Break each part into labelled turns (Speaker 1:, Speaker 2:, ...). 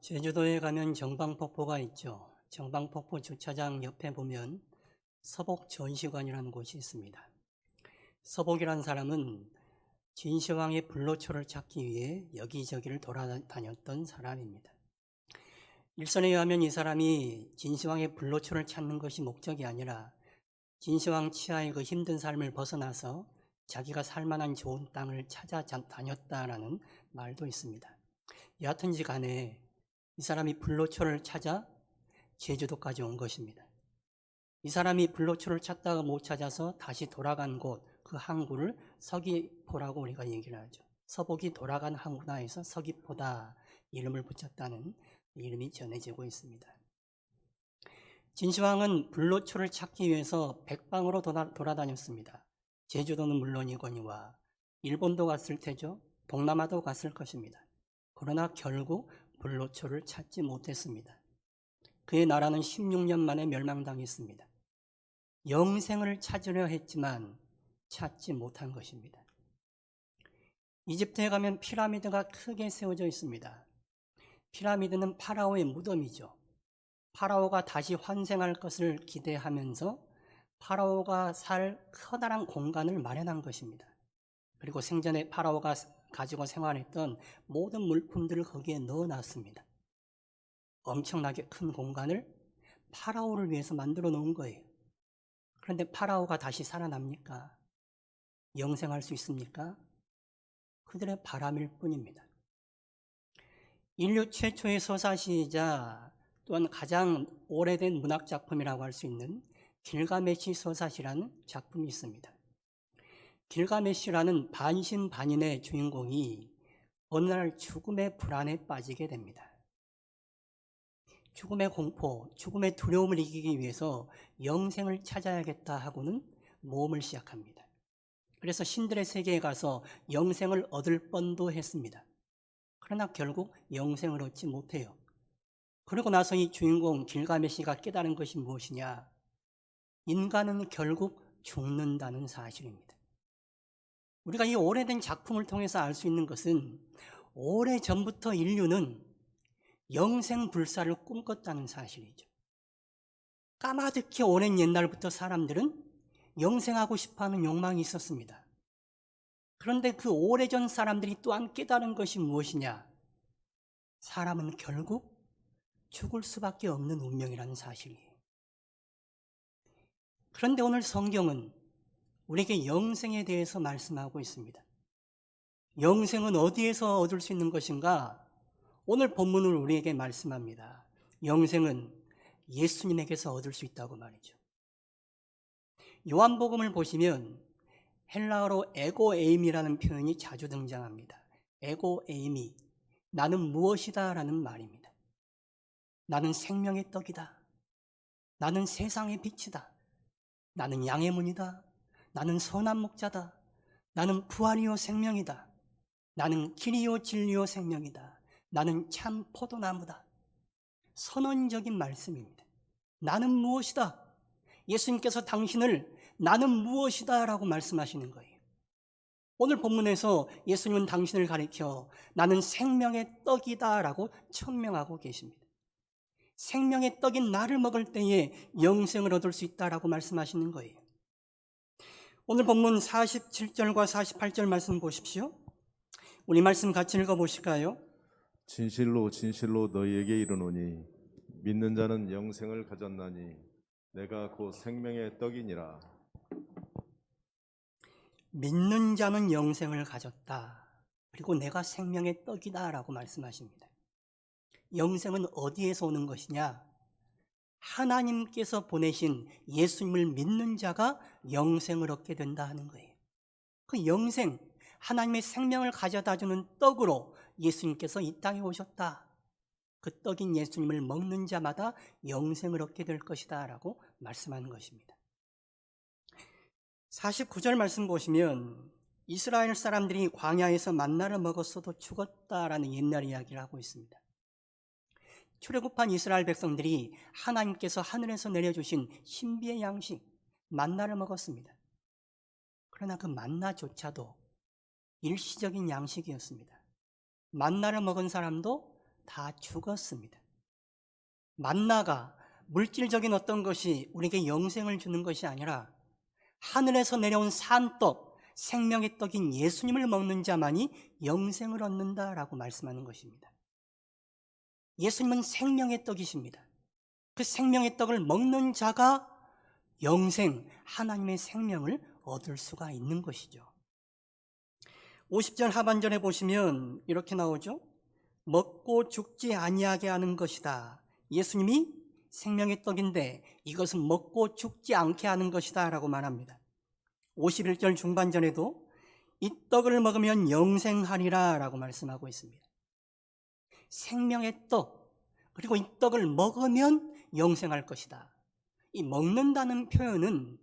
Speaker 1: 제주도에 가면 정방폭포가 있죠. 정방폭포 주차장 옆에 보면 서복 전시관이라는 곳이 있습니다. 서복이라는 사람은 진시황의 불로초를 찾기 위해 여기저기를 돌아다녔던 사람입니다. 일선에 의하면 이 사람이 진시황의 불로초를 찾는 것이 목적이 아니라 진시황 치하의 그 힘든 삶을 벗어나서 자기가 살만한 좋은 땅을 찾아다녔다라는 말도 있습니다. 여하튼지 간에 이 사람이 불로초를 찾아 제주도까지 온 것입니다. 이 사람이 불로초를 찾다가 못 찾아서 다시 돌아간 곳, 그 항구를 서귀포라고 우리가 얘기를 하죠. 서복이 돌아간 항구나 해서 서귀포다 이름을 붙였다는 이름이 전해지고 있습니다. 진시황은 불로초를 찾기 위해서 백방으로 돌아다녔습니다. 제주도는 물론이거니와 일본도 갔을 테죠. 동남아도 갔을 것입니다. 그러나 결국 불로초를 찾지 못했습니다. 그의 나라는 16년 만에 멸망당했습니다. 영생을 찾으려 했지만 찾지 못한 것입니다. 이집트에 가면 피라미드가 크게 세워져 있습니다. 피라미드는 파라오의 무덤이죠. 파라오가 다시 환생할 것을 기대하면서 파라오가 살 커다란 공간을 마련한 것입니다. 그리고 생전에 파라오가 가지고 생활했던 모든 물품들을 거기에 넣어놨습니다. 엄청나게 큰 공간을 파라오를 위해서 만들어 놓은 거예요. 그런데 파라오가 다시 살아납니까? 영생할 수 있습니까? 그들의 바람일 뿐입니다. 인류 최초의 서사시이자 또한 가장 오래된 문학작품이라고 할 수 있는 길가메시 서사시라는 작품이 있습니다. 길가메시라는 반신반인의 주인공이 어느 날 죽음의 불안에 빠지게 됩니다. 죽음의 공포, 죽음의 두려움을 이기기 위해서 영생을 찾아야겠다 하고는 모험을 시작합니다. 그래서 신들의 세계에 가서 영생을 얻을 뻔도 했습니다. 그러나 결국 영생을 얻지 못해요. 그러고 나서 이 주인공 길가메시가 깨달은 것이 무엇이냐? 인간은 결국 죽는다는 사실입니다. 우리가 이 오래된 작품을 통해서 알 수 있는 것은 오래전부터 인류는 영생불사를 꿈꿨다는 사실이죠. 까마득히 오랜 옛날부터 사람들은 영생하고 싶어하는 욕망이 있었습니다. 그런데 그 오래전 사람들이 또한 깨달은 것이 무엇이냐? 사람은 결국 죽을 수밖에 없는 운명이라는 사실이에요. 그런데 오늘 성경은 우리에게 영생에 대해서 말씀하고 있습니다. 영생은 어디에서 얻을 수 있는 것인가? 오늘 본문을 우리에게 말씀합니다. 영생은 예수님에게서 얻을 수 있다고 말이죠. 요한복음을 보시면 헬라어로 에고에임이라는 표현이 자주 등장합니다. 에고에임이 나는 무엇이다 라는 말입니다. 나는 생명의 떡이다. 나는 세상의 빛이다. 나는 양의 문이다. 나는 선한 목자다. 나는 부활이요 생명이다. 나는 길이요 진리요 생명이다. 나는 참 포도나무다. 선언적인 말씀입니다. 나는 무엇이다? 예수님께서 당신을 나는 무엇이다 라고 말씀하시는 거예요. 오늘 본문에서 예수님은 당신을 가리켜 나는 생명의 떡이다 라고 천명하고 계십니다. 생명의 떡인 나를 먹을 때에 영생을 얻을 수 있다라고 말씀하시는 거예요. 오늘 본문 47절과 48절 말씀 보십시오. 우리 말씀 같이 읽어보실까요?
Speaker 2: 진실로 진실로 너희에게 이르노니 믿는 자는 영생을 가졌나니 내가 곧 생명의 떡이니라.
Speaker 1: 믿는 자는 영생을 가졌다. 그리고 내가 생명의 떡이다 라고 말씀하십니다. 영생은 어디에서 오는 것이냐? 하나님께서 보내신 예수님을 믿는 자가 영생을 얻게 된다 하는 거예요. 그 영생, 하나님의 생명을 가져다주는 떡으로 예수님께서 이 땅에 오셨다. 그 떡인 예수님을 먹는 자마다 영생을 얻게 될 것이다 라고 말씀하는 것입니다. 49절 말씀 보시면 이스라엘 사람들이 광야에서 만나를 먹었어도 죽었다라는 옛날 이야기를 하고 있습니다. 출애굽한 이스라엘 백성들이 하나님께서 하늘에서 내려주신 신비의 양식 만나를 먹었습니다. 그러나 그 만나조차도 일시적인 양식이었습니다. 만나를 먹은 사람도 다 죽었습니다. 만나가 물질적인 어떤 것이 우리에게 영생을 주는 것이 아니라 하늘에서 내려온 산떡, 생명의 떡인 예수님을 먹는 자만이 영생을 얻는다라고 말씀하는 것입니다. 예수님은 생명의 떡이십니다. 그 생명의 떡을 먹는 자가 영생, 하나님의 생명을 얻을 수가 있는 것이죠. 50절 하반절에 보시면 이렇게 나오죠. 먹고 죽지 아니하게 하는 것이다. 예수님이 생명의 떡인데 이것은 먹고 죽지 않게 하는 것이다 라고 말합니다. 51절 중반전에도 이 떡을 먹으면 영생하리라 라고 말씀하고 있습니다. 생명의 떡, 그리고 이 떡을 먹으면 영생할 것이다. 이 먹는다는 표현은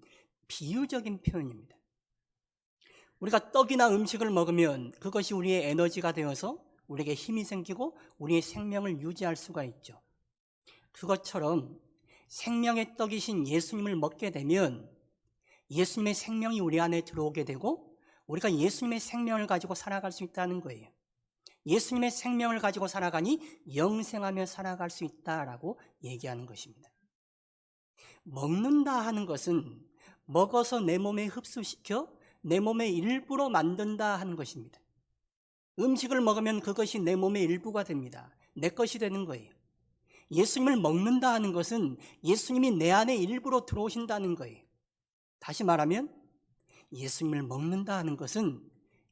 Speaker 1: 비유적인 표현입니다. 우리가 떡이나 음식을 먹으면 그것이 우리의 에너지가 되어서 우리에게 힘이 생기고 우리의 생명을 유지할 수가 있죠. 그것처럼 생명의 떡이신 예수님을 먹게 되면 예수님의 생명이 우리 안에 들어오게 되고 우리가 예수님의 생명을 가지고 살아갈 수 있다는 거예요. 예수님의 생명을 가지고 살아가니 영생하며 살아갈 수 있다라고 얘기하는 것입니다. 먹는다 하는 것은 먹어서 내 몸에 흡수시켜 내 몸의 일부로 만든다 하는 것입니다. 음식을 먹으면 그것이 내 몸의 일부가 됩니다. 내 것이 되는 거예요. 예수님을 먹는다 하는 것은 예수님이 내 안에 일부로 들어오신다는 거예요. 다시 말하면 예수님을 먹는다 하는 것은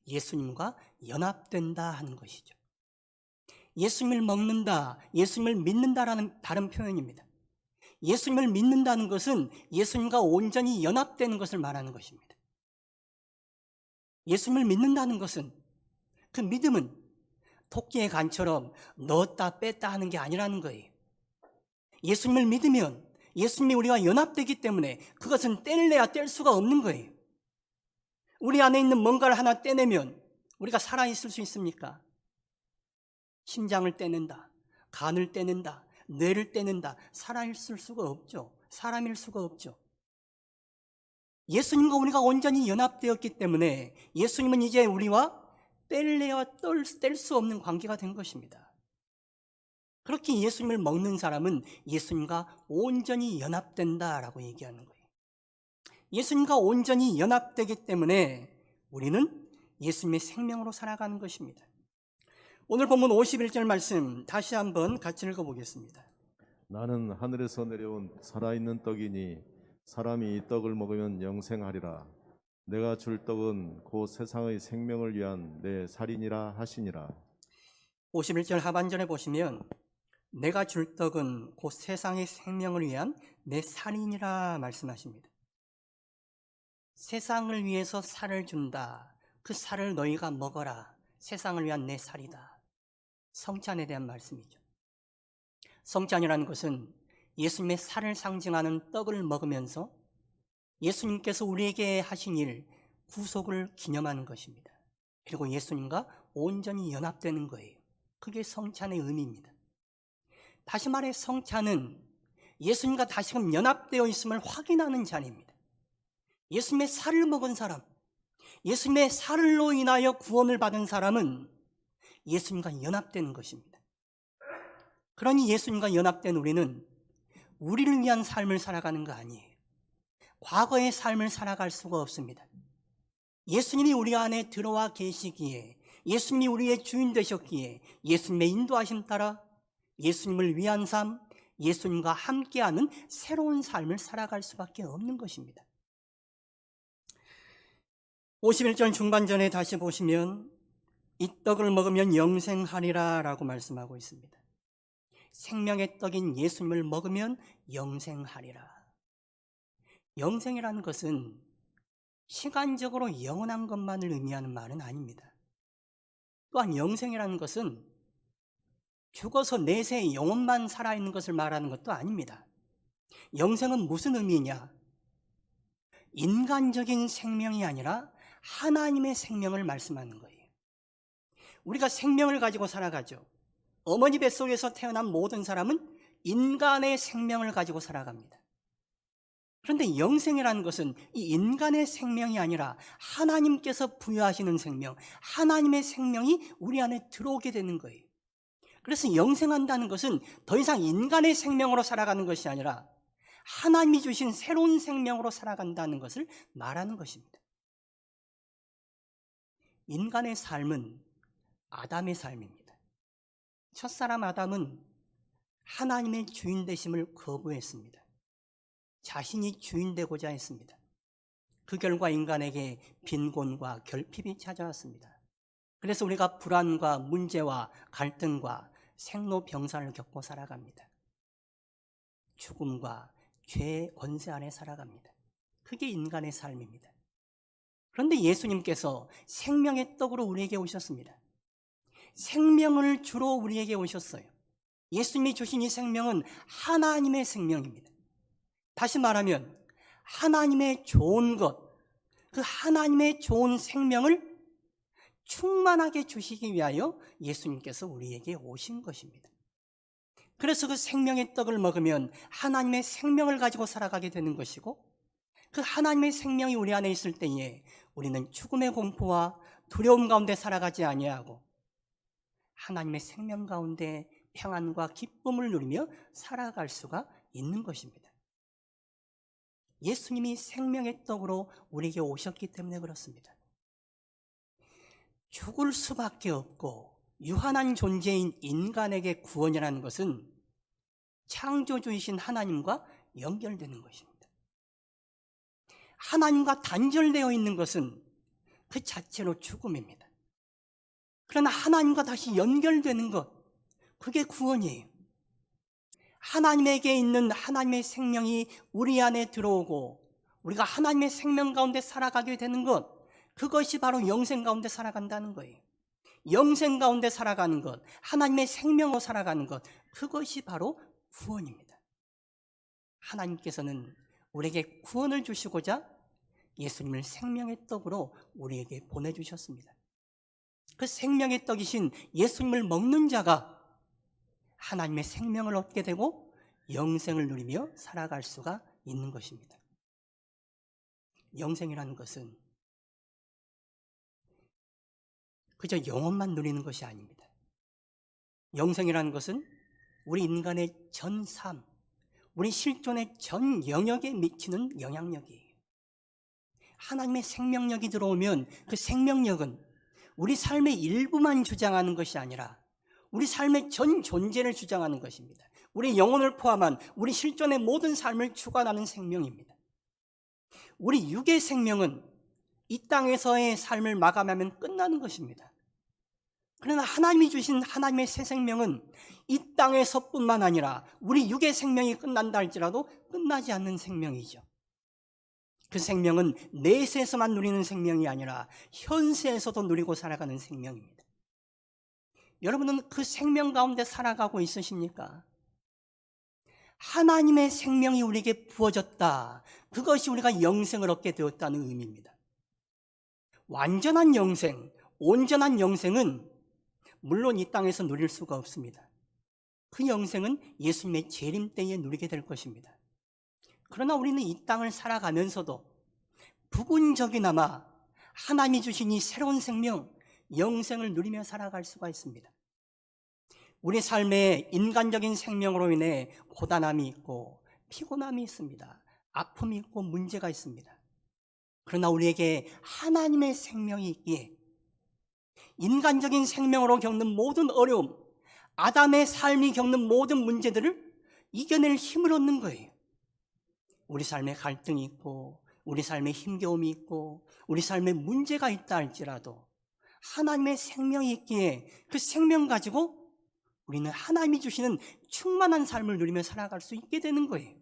Speaker 1: 예수님과 연합된다 하는 것이죠. 예수님을 먹는다, 예수님을 믿는다라는 다른 표현입니다. 예수님을 믿는다는 것은 예수님과 온전히 연합되는 것을 말하는 것입니다. 예수님을 믿는다는 것은 그 믿음은 토끼의 간처럼 넣었다 뺐다 하는 게 아니라는 거예요. 예수님을 믿으면 예수님이 우리와 연합되기 때문에 그것은 뗄래야 뗄 수가 없는 거예요. 우리 안에 있는 뭔가를 하나 떼내면 우리가 살아있을 수 있습니까? 심장을 떼낸다, 간을 떼낸다, 뇌를 떼낸다, 살아있을 수가 없죠. 사람일 수가 없죠. 예수님과 우리가 온전히 연합되었기 때문에 예수님은 이제 우리와 뗄래야 뗄 수 없는 관계가 된 것입니다. 그렇게 예수님을 먹는 사람은 예수님과 온전히 연합된다라고 얘기하는 거예요. 예수님과 온전히 연합되기 때문에 우리는 예수님의 생명으로 살아가는 것입니다. 오늘 본문 51절 말씀 다시 한번 같이 읽어보겠습니다.
Speaker 2: 나는 하늘에서 내려온 살아있는 떡이니 사람이 이 떡을 먹으면 영생하리라. 내가 줄 떡은 곧 세상의 생명을 위한 내 살이니라 하시니라.
Speaker 1: 51절 하반절에 보시면 내가 줄 떡은 곧 세상의 생명을 위한 내 살이니라 말씀하십니다. 세상을 위해서 살을 준다. 그 살을 너희가 먹어라. 세상을 위한 내 살이다. 성찬에 대한 말씀이죠. 성찬이라는 것은 예수님의 살을 상징하는 떡을 먹으면서 예수님께서 우리에게 하신 일, 구속을 기념하는 것입니다. 그리고 예수님과 온전히 연합되는 거예요. 그게 성찬의 의미입니다. 다시 말해 성찬은 예수님과 다시금 연합되어 있음을 확인하는 자리입니다. 예수님의 살을 먹은 사람, 예수님의 살로 인하여 구원을 받은 사람은 예수님과 연합되는 것입니다. 그러니 예수님과 연합된 우리는 우리를 위한 삶을 살아가는 거 아니에요. 과거의 삶을 살아갈 수가 없습니다. 예수님이 우리 안에 들어와 계시기에, 예수님이 우리의 주인 되셨기에 예수님의 인도하심 따라 예수님을 위한 삶, 예수님과 함께하는 새로운 삶을 살아갈 수밖에 없는 것입니다. 51절 중반전에 다시 보시면 이 떡을 먹으면 영생하리라 라고 말씀하고 있습니다. 생명의 떡인 예수님을 먹으면 영생하리라. 영생이라는 것은 시간적으로 영원한 것만을 의미하는 말은 아닙니다. 또한 영생이라는 것은 죽어서 내세 영혼만 살아있는 것을 말하는 것도 아닙니다. 영생은 무슨 의미냐? 인간적인 생명이 아니라 하나님의 생명을 말씀하는 거예요. 우리가 생명을 가지고 살아가죠. 어머니 뱃속에서 태어난 모든 사람은 인간의 생명을 가지고 살아갑니다. 그런데 영생이라는 것은 이 인간의 생명이 아니라 하나님께서 부여하시는 생명, 하나님의 생명이 우리 안에 들어오게 되는 거예요. 그래서 영생한다는 것은 더 이상 인간의 생명으로 살아가는 것이 아니라 하나님이 주신 새로운 생명으로 살아간다는 것을 말하는 것입니다. 인간의 삶은 아담의 삶입니다. 첫사람 아담은 하나님의 주인 되심을 거부했습니다. 자신이 주인 되고자 했습니다. 그 결과 인간에게 빈곤과 결핍이 찾아왔습니다. 그래서 우리가 불안과 문제와 갈등과 생로병사를 겪고 살아갑니다. 죽음과 죄의 권세 아래 살아갑니다. 그게 인간의 삶입니다. 그런데 예수님께서 생명의 떡으로 우리에게 오셨습니다. 생명을 주러 우리에게 오셨어요. 예수님이 주신 이 생명은 하나님의 생명입니다. 다시 말하면 하나님의 좋은 것, 그 하나님의 좋은 생명을 충만하게 주시기 위하여 예수님께서 우리에게 오신 것입니다. 그래서 그 생명의 떡을 먹으면 하나님의 생명을 가지고 살아가게 되는 것이고, 그 하나님의 생명이 우리 안에 있을 때에 우리는 죽음의 공포와 두려움 가운데 살아가지 아니하고 하나님의 생명 가운데 평안과 기쁨을 누리며 살아갈 수가 있는 것입니다. 예수님이 생명의 떡으로 우리에게 오셨기 때문에 그렇습니다. 죽을 수밖에 없고 유한한 존재인 인간에게 구원이라는 것은 창조주이신 하나님과 연결되는 것입니다. 하나님과 단절되어 있는 것은 그 자체로 죽음입니다. 그러나 하나님과 다시 연결되는 것, 그게 구원이에요. 하나님에게 있는 하나님의 생명이 우리 안에 들어오고 우리가 하나님의 생명 가운데 살아가게 되는 것, 그것이 바로 영생 가운데 살아간다는 거예요. 영생 가운데 살아가는 것, 하나님의 생명으로 살아가는 것, 그것이 바로 구원입니다. 하나님께서는 우리에게 구원을 주시고자 예수님을 생명의 떡으로 우리에게 보내주셨습니다. 그 생명의 떡이신 예수님을 먹는 자가 하나님의 생명을 얻게 되고 영생을 누리며 살아갈 수가 있는 것입니다. 영생이라는 것은 그저 영혼만 누리는 것이 아닙니다. 영생이라는 것은 우리 인간의 전 삶, 우리 실존의 전 영역에 미치는 영향력이에요. 하나님의 생명력이 들어오면 그 생명력은 우리 삶의 일부만 주장하는 것이 아니라 우리 삶의 전 존재를 주장하는 것입니다. 우리 영혼을 포함한 우리 실존의 모든 삶을 주관하는 생명입니다. 우리 육의 생명은 이 땅에서의 삶을 마감하면 끝나는 것입니다. 그러나 하나님이 주신 하나님의 새 생명은 이 땅에서뿐만 아니라 우리 육의 생명이 끝난다 할지라도 끝나지 않는 생명이죠. 그 생명은 내세에서만 누리는 생명이 아니라 현세에서도 누리고 살아가는 생명입니다. 여러분은 그 생명 가운데 살아가고 있으십니까? 하나님의 생명이 우리에게 부어졌다. 그것이 우리가 영생을 얻게 되었다는 의미입니다. 완전한 영생, 온전한 영생은 물론 이 땅에서 누릴 수가 없습니다. 그 영생은 예수님의 재림 때에 누리게 될 것입니다. 그러나 우리는 이 땅을 살아가면서도 부분적이나마 하나님이 주신 이 새로운 생명, 영생을 누리며 살아갈 수가 있습니다. 우리 삶에 인간적인 생명으로 인해 고단함이 있고 피곤함이 있습니다. 아픔이 있고 문제가 있습니다. 그러나 우리에게 하나님의 생명이 있기에 인간적인 생명으로 겪는 모든 어려움, 아담의 삶이 겪는 모든 문제들을 이겨낼 힘을 얻는 거예요. 우리 삶에 갈등이 있고 우리 삶에 힘겨움이 있고 우리 삶에 문제가 있다 할지라도 하나님의 생명이 있기에 그 생명 가지고 우리는 하나님이 주시는 충만한 삶을 누리며 살아갈 수 있게 되는 거예요.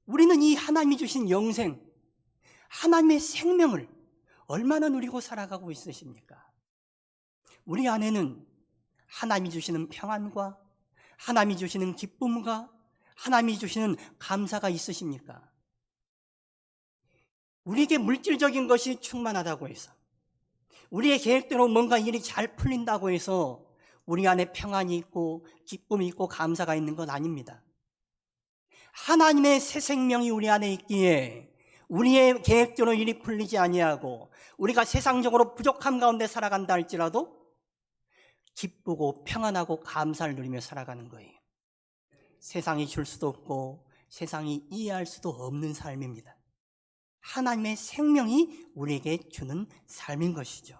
Speaker 1: 우리는 이 하나님이 주신 영생, 하나님의 생명을 얼마나 누리고 살아가고 있으십니까? 우리 안에는 하나님이 주시는 평안과 하나님이 주시는 기쁨과 하나님이 주시는 감사가 있으십니까? 우리에게 물질적인 것이 충만하다고 해서 우리의 계획대로 뭔가 일이 잘 풀린다고 해서 우리 안에 평안이 있고 기쁨이 있고 감사가 있는 건 아닙니다. 하나님의 새 생명이 우리 안에 있기에 우리의 계획대로 일이 풀리지 아니하고 우리가 세상적으로 부족함 가운데 살아간다 할지라도 기쁘고 평안하고 감사를 누리며 살아가는 거예요. 세상이 줄 수도 없고 세상이 이해할 수도 없는 삶입니다. 하나님의 생명이 우리에게 주는 삶인 것이죠.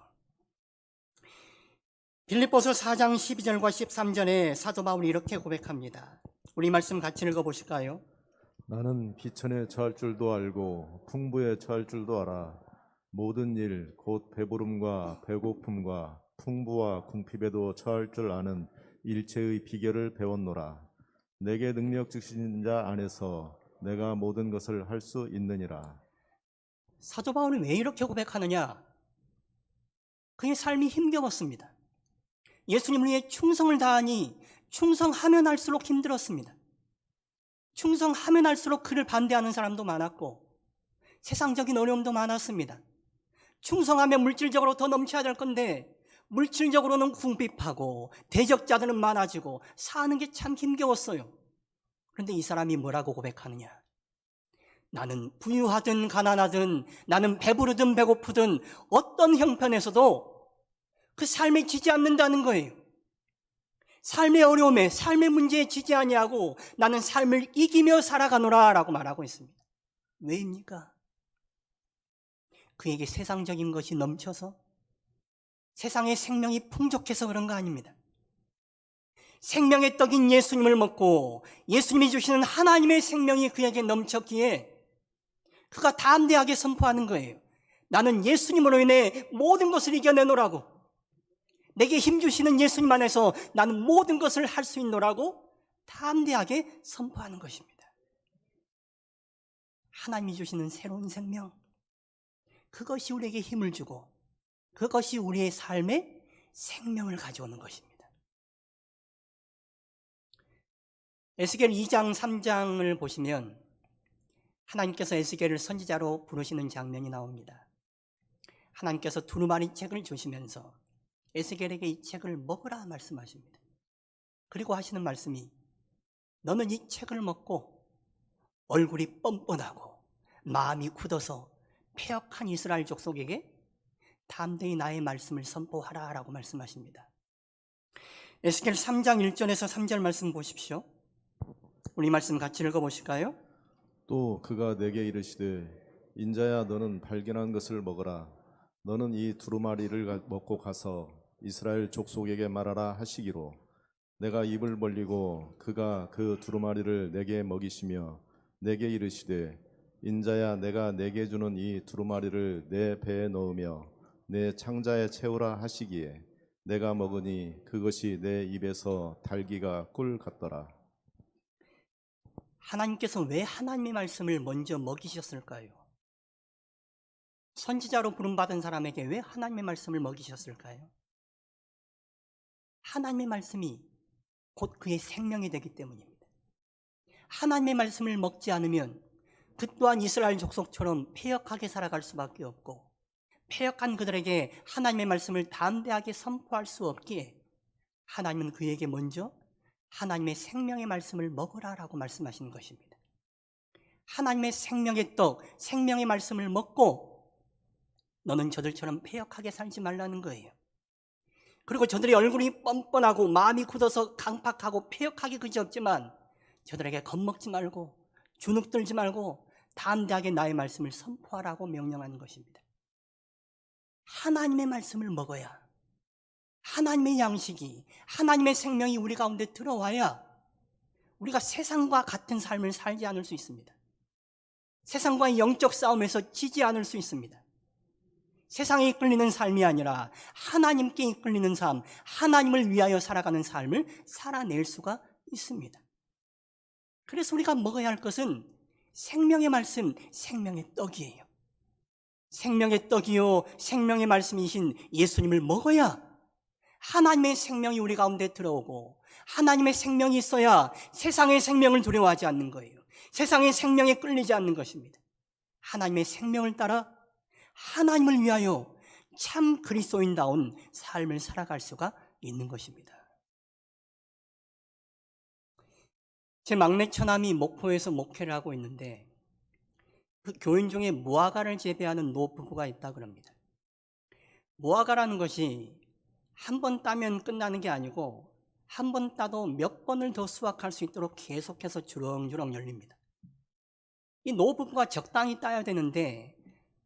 Speaker 1: 빌립보서 4장 12절과 13절에 사도 바울이 이렇게 고백합니다. 우리 말씀 같이 읽어보실까요?
Speaker 2: 나는 비천에 처할 줄도 알고 풍부에 처할 줄도 알아. 모든 일 곧 배부름과 배고픔과 풍부와 궁핍에도 처할 줄 아는 일체의 비결을 배웠노라. 내게 능력 주신 자 안에서 내가 모든 것을 할 수 있느니라.
Speaker 1: 사도 바울은 왜 이렇게 고백하느냐? 그의 삶이 힘겨웠습니다. 예수님을 위해 충성을 다하니 충성하면 할수록 힘들었습니다. 충성하면 할수록 그를 반대하는 사람도 많았고 세상적인 어려움도 많았습니다. 충성하면 물질적으로 더 넘쳐야 될 건데 물질적으로는 궁핍하고 대적자들은 많아지고 사는 게 참 힘겨웠어요. 그런데 이 사람이 뭐라고 고백하느냐? 나는 부유하든 가난하든 나는 배부르든 배고프든 어떤 형편에서도 그 삶에 지지 않는다는 거예요. 삶의 어려움에 삶의 문제에 지지 아니하고 나는 삶을 이기며 살아가노라 라고 말하고 있습니다. 왜입니까? 그에게 세상적인 것이 넘쳐서 세상의 생명이 풍족해서 그런 거 아닙니다. 생명의 떡인 예수님을 먹고 예수님이 주시는 하나님의 생명이 그에게 넘쳤기에 그가 담대하게 선포하는 거예요. 나는 예수님으로 인해 모든 것을 이겨내노라고. 내게 힘주시는 예수님 안에서 나는 모든 것을 할 수 있노라고 담대하게 선포하는 것입니다. 하나님이 주시는 새로운 생명, 그것이 우리에게 힘을 주고 그것이 우리의 삶에 생명을 가져오는 것입니다. 에스겔 2장 3장을 보시면 하나님께서 에스겔을 선지자로 부르시는 장면이 나옵니다. 하나님께서 두루마리 책을 주시면서 에스겔에게 이 책을 먹으라 말씀하십니다. 그리고 하시는 말씀이 너는 이 책을 먹고 얼굴이 뻔뻔하고 마음이 굳어서 패역한 이스라엘 족속에게 담대히 나의 말씀을 선포하라 라고 말씀하십니다. 에스겔 3장 1절에서 3절 말씀 보십시오. 우리 말씀 같이 읽어보실까요?
Speaker 2: 또 그가 내게 이르시되 인자야 너는 발견한 것을 먹어라. 너는 이 두루마리를 먹고 가서 이스라엘 족속에게 말하라 하시기로 내가 입을 벌리고 그가 그 두루마리를 내게 먹이시며 내게 이르시되 인자야 내가 내게 주는 이 두루마리를 내 배에 넣으며 내 창자에 채우라 하시기에 내가 먹으니 그것이 내 입에서 달기가 꿀 같더라.
Speaker 1: 하나님께서 왜 하나님의 말씀을 먼저 먹이셨을까요? 선지자로 부름받은 사람에게 왜 하나님의 말씀을 먹이셨을까요? 하나님의 말씀이 곧 그의 생명이 되기 때문입니다. 하나님의 말씀을 먹지 않으면 그 또한 이스라엘 족속처럼 패역하게 살아갈 수밖에 없고 패역한 그들에게 하나님의 말씀을 담대하게 선포할 수 없기에 하나님은 그에게 먼저 하나님의 생명의 말씀을 먹으라라고 말씀하시는 것입니다. 하나님의 생명의 떡, 생명의 말씀을 먹고 너는 저들처럼 패역하게 살지 말라는 거예요. 그리고 저들의 얼굴이 뻔뻔하고 마음이 굳어서 강팍하고 패역하기 그지없지만 저들에게 겁먹지 말고 주눅들지 말고 담대하게 나의 말씀을 선포하라고 명령하는 것입니다. 하나님의 말씀을 먹어야 하나님의 양식이 하나님의 생명이 우리 가운데 들어와야 우리가 세상과 같은 삶을 살지 않을 수 있습니다. 세상과의 영적 싸움에서 지지 않을 수 있습니다. 세상에 이끌리는 삶이 아니라 하나님께 이끌리는 삶, 하나님을 위하여 살아가는 삶을 살아낼 수가 있습니다. 그래서 우리가 먹어야 할 것은 생명의 말씀, 생명의 떡이에요. 생명의 떡이요 생명의 말씀이신 예수님을 먹어야 하나님의 생명이 우리 가운데 들어오고 하나님의 생명이 있어야 세상의 생명을 두려워하지 않는 거예요. 세상의 생명에 끌리지 않는 것입니다. 하나님의 생명을 따라 하나님을 위하여 참 그리스도인다운 삶을 살아갈 수가 있는 것입니다. 제 막내 처남이 목포에서 목회를 하고 있는데 그 교인 중에 무화과를 재배하는 노부부가 있다 그럽니다. 무화과라는 것이 한 번 따면 끝나는 게 아니고 한 번 따도 몇 번을 더 수확할 수 있도록 계속해서 주렁주렁 열립니다. 이 노부부가 적당히 따야 되는데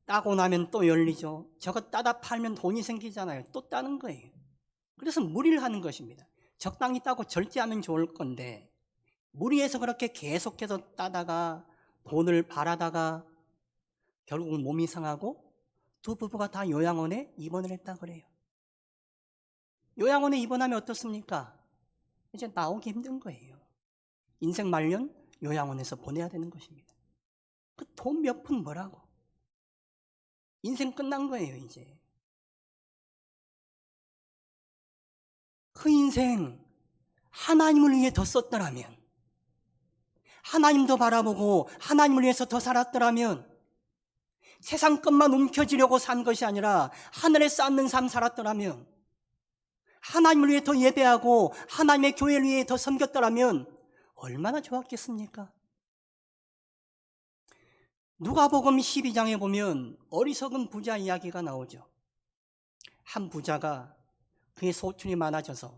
Speaker 1: 따고 나면 또 열리죠. 저거 따다 팔면 돈이 생기잖아요. 또 따는 거예요. 그래서 무리를 하는 것입니다. 적당히 따고 절제하면 좋을 건데 무리해서 그렇게 계속해서 따다가 돈을 바라다가 결국은 몸이 상하고 두 부부가 다 요양원에 입원을 했다 그래요. 요양원에 입원하면 어떻습니까? 이제 나오기 힘든 거예요. 인생 말년 요양원에서 보내야 되는 것입니다. 그 돈 몇 푼 뭐라고? 인생 끝난 거예요, 이제. 그 인생 하나님을 위해 더 썼더라면, 하나님도 바라보고 하나님을 위해서 더 살았더라면, 세상 것만 움켜쥐려고 산 것이 아니라 하늘에 쌓는 삶 살았더라면, 하나님을 위해 더 예배하고 하나님의 교회를 위해 더 섬겼더라면 얼마나 좋았겠습니까? 누가복음 12장에 보면 어리석은 부자 이야기가 나오죠. 한 부자가 그의 소출이 많아져서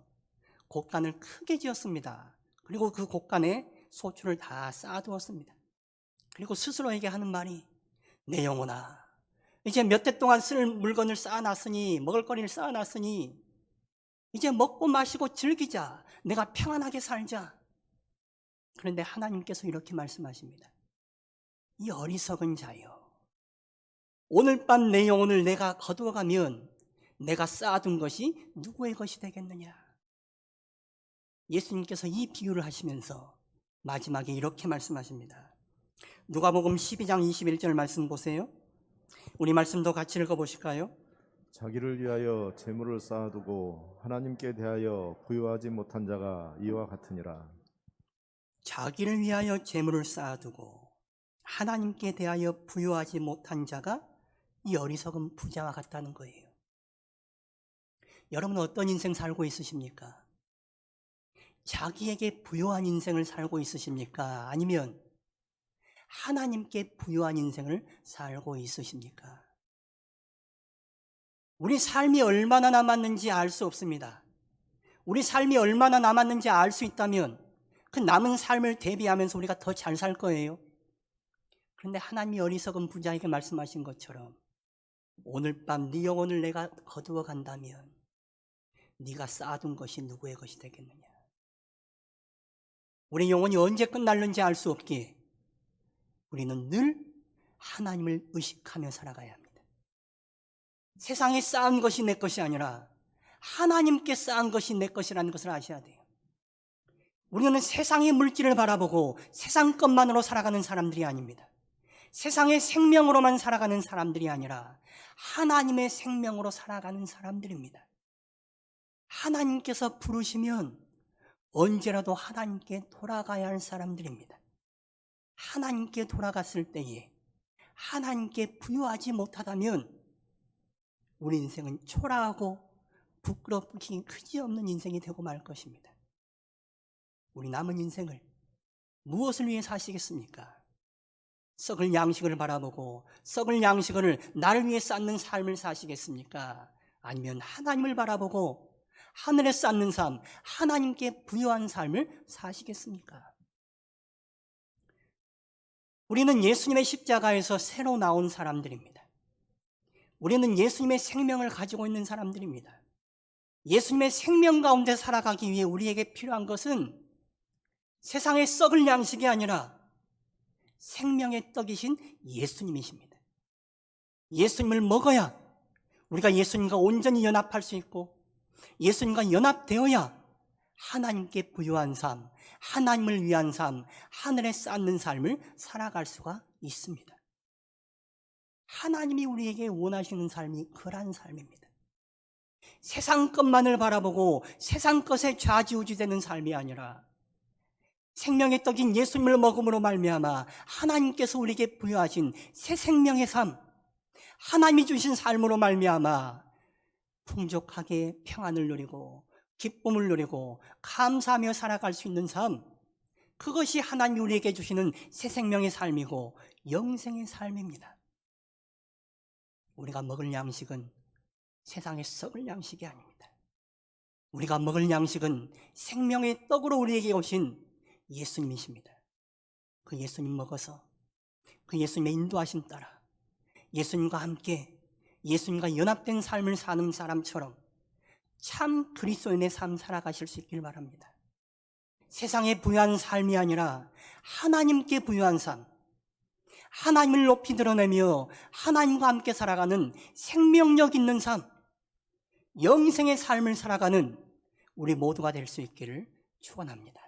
Speaker 1: 곡간을 크게 지었습니다. 그리고 그 곡간에 소출을 다 쌓아두었습니다. 그리고 스스로에게 하는 말이, 내 영혼아, 이제 몇 대 동안 쓸 물건을 쌓아놨으니, 먹을거리를 쌓아놨으니 이제 먹고 마시고 즐기자. 내가 평안하게 살자. 그런데 하나님께서 이렇게 말씀하십니다. 이 어리석은 자여, 오늘 밤 내 영혼을 내가 거두어가면 내가 쌓아둔 것이 누구의 것이 되겠느냐. 예수님께서 이 비유를 하시면서 마지막에 이렇게 말씀하십니다. 누가복음 12장 21절 말씀 보세요. 우리 말씀도 같이 읽어보실까요?
Speaker 2: 자기를 위하여 재물을 쌓아두고 하나님께 대하여 부유하지 못한 자가 이와 같으니라.
Speaker 1: 자기를 위하여 재물을 쌓아두고 하나님께 대하여 부유하지 못한 자가 이 어리석은 부자와 같다는 거예요. 여러분 어떤 인생 살고 있으십니까? 자기에게 부유한 인생을 살고 있으십니까? 아니면 하나님께 부유한 인생을 살고 있으십니까? 우리 삶이 얼마나 남았는지 알 수 없습니다. 우리 삶이 얼마나 남았는지 알 수 있다면 그 남은 삶을 대비하면서 우리가 더 잘 살 거예요. 그런데 하나님이 어리석은 부자에게 말씀하신 것처럼 오늘 밤 네 영혼을 내가 거두어 간다면 네가 쌓아둔 것이 누구의 것이 되겠느냐. 우리 영혼이 언제 끝날는지 알 수 없기에 우리는 늘 하나님을 의식하며 살아가야 합니다. 세상에 쌓은 것이 내 것이 아니라 하나님께 쌓은 것이 내 것이라는 것을 아셔야 돼요. 우리는 세상의 물질을 바라보고 세상 것만으로 살아가는 사람들이 아닙니다. 세상의 생명으로만 살아가는 사람들이 아니라 하나님의 생명으로 살아가는 사람들입니다. 하나님께서 부르시면 언제라도 하나님께 돌아가야 할 사람들입니다. 하나님께 돌아갔을 때에 하나님께 부유하지 못하다면 우리 인생은 초라하고 부끄럽기 그지없는 인생이 되고 말 것입니다. 우리 남은 인생을 무엇을 위해 사시겠습니까? 썩을 양식을 바라보고 썩을 양식을 나를 위해 쌓는 삶을 사시겠습니까? 아니면 하나님을 바라보고 하늘에 쌓는 삶, 하나님께 부유한 삶을 사시겠습니까? 우리는 예수님의 십자가에서 새로 나온 사람들입니다. 우리는 예수님의 생명을 가지고 있는 사람들입니다. 예수님의 생명 가운데 살아가기 위해 우리에게 필요한 것은 세상의 썩을 양식이 아니라 생명의 떡이신 예수님이십니다. 예수님을 먹어야 우리가 예수님과 온전히 연합할 수 있고 예수님과 연합되어야 하나님께 부유한 삶, 하나님을 위한 삶, 하늘에 쌓는 삶을 살아갈 수가 있습니다. 하나님이 우리에게 원하시는 삶이 그러한 삶입니다. 세상 것만을 바라보고 세상 것에 좌지우지되는 삶이 아니라 생명의 떡인 예수님을 먹음으로 말미암아 하나님께서 우리에게 부여하신 새 생명의 삶, 하나님이 주신 삶으로 말미암아 풍족하게 평안을 누리고 기쁨을 누리고 감사하며 살아갈 수 있는 삶, 그것이 하나님이 우리에게 주시는 새 생명의 삶이고 영생의 삶입니다. 우리가 먹을 양식은 세상에 썩을 양식이 아닙니다. 우리가 먹을 양식은 생명의 떡으로 우리에게 오신 예수님이십니다. 그 예수님 먹어서 그 예수님의 인도하심 따라 예수님과 함께 예수님과 연합된 삶을 사는 사람처럼 참 그리스도인의 삶 살아가실 수 있길 바랍니다. 세상에 부유한 삶이 아니라 하나님께 부유한 삶, 하나님을 높이 드러내며 하나님과 함께 살아가는 생명력 있는 삶, 영생의 삶을 살아가는 우리 모두가 될 수 있기를 축원합니다.